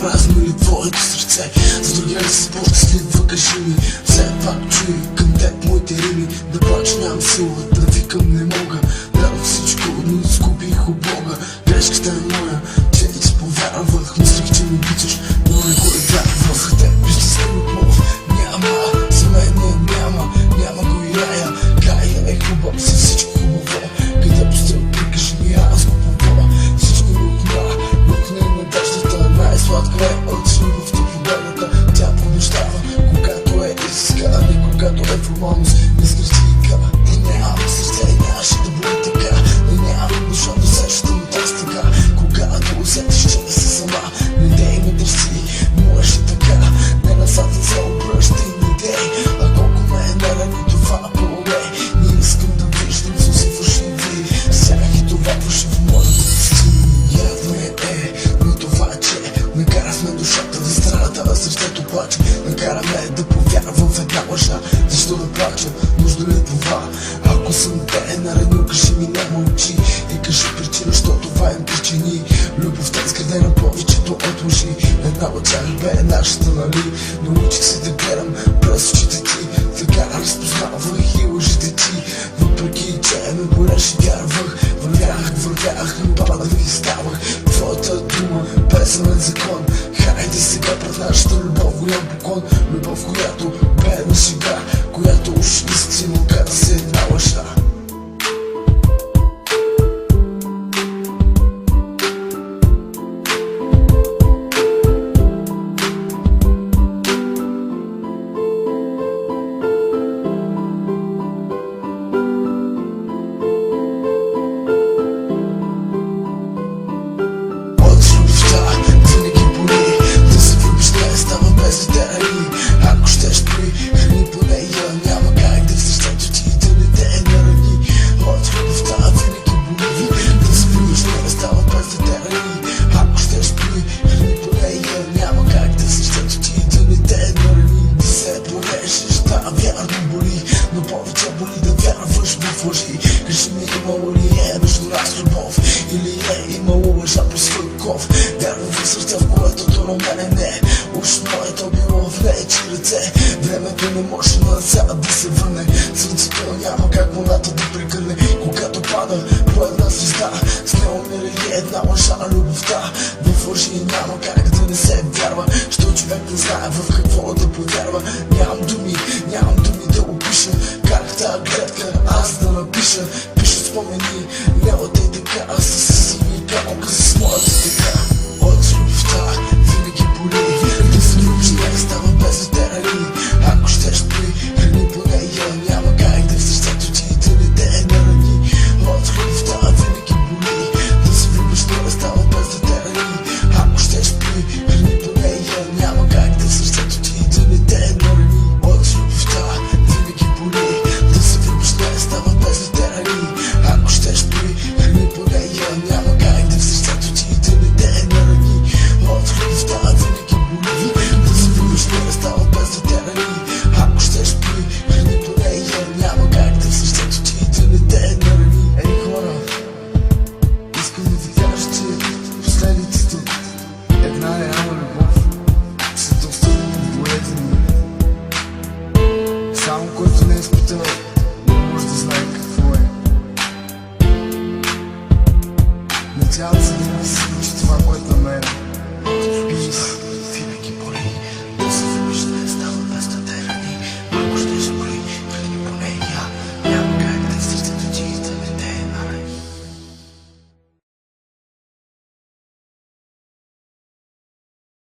празно ли твоето сърце? С другия ли си по-щастлива, кажи ми. Все пак чуй към теб моите рими. Да плача нямам сила, да викам не мога. Дадох всичко, но изгубих от Бога. Грешката е моя, че ти повярвах. Мислих, че ме обичаш, но не го вярвах. Теб щастлив любов няма, за мен няма. Няма го и рая, гая е хубав, за всичко хубаво. Където сте прикажи ми, аз го побоя. Всичко лукна и надеждата. Най-сладка е от любовта победата. Тя побеждава, когато е истина, а не когато е формалност. Не скръсти и кава, не нямам сърце и нямаше да бъде така. Не нямам душа, да сещата ми тази така. Когато усетиш, че не си сама, не дей ме търси, можеш и така. Не назад не се обръщай, не дей. А колко ме е нарани това по-лей. Не искам да виждам суси фалшиви. Сях и това фалшиво моля да пусти. Явно е, но това че накара сме душата да страда, а сърцето плаче. Накара ме да повярвам в една лъжа. Защо да плача? Нужда ли е това? Ако съм те наранил, кажи ми, не мълчи. И кажи причина, що това им причини. Любовта изградена повечето от лъжи. Една от тях бе нашата, нали? Научих се да гледам през очите ти. Така разпознавах и лъжите ти. Въпреки че ме болеше, вярвах. Вървях, но падах и ставах. Твоята дума, песен закон. Хайде сега пред нашата любов голям поклон. Любов, която бе на шега, която уж истина оказа се една лъжа. Ако щеш при храни по нея, няма как да в сърцето ти да не те нарани. От любовта винаги боли, да се влюбиш, не става без да те рани. Ако щеш при храни по нея, няма как да в сърцето ти да не те нарани. Да се порежеш, да, вярно боли, но повече боли да вярваш в лъжи. Кажи ми, имало ли е между нас любов, или е имало лъжа по свой ков? Вярвам в сърце, в което то на мене не. Уж моето било в нечи ръце. Времето не може назад да се върне. Сърцето няма как вълната да прегърне. Когато пада по една звезда, с нея умира и една лъжа. Любовта в лъжи няма как да не се вярва. Що човек не знае в какво да повярва. Нямам думи да опиша как тая гледка аз да напиша. Пиша спомени, няма да и така. Аз със сини камъка с моята така. От любовта винаги боли, да се любиш не става без да те рани. Ако щеш при храни по нея, няма как да в сърцето ти да не те нарани. От любовта винаги боли, да се любиш не става без да те рани. Ако щеш при храни по нея, няма как да в сърцето ти да не те нарани. От любовта винаги боли, да се любиш не става без да те рани. Ако щеш при храни по нея, няма как да в сърцето ти да не те нарани. От любовта винаги боли, да се влюбиш не става без да те рани. Ако щеш при храни по нея, няма как да в сърцето ти да не те нарани. Ей хора, искам да ви кажа, че последиците една реална любов са доста болезнени. Само който не е изпитал, не може да знае какво е. Надявам се да не се случи това, което на мен. Peace.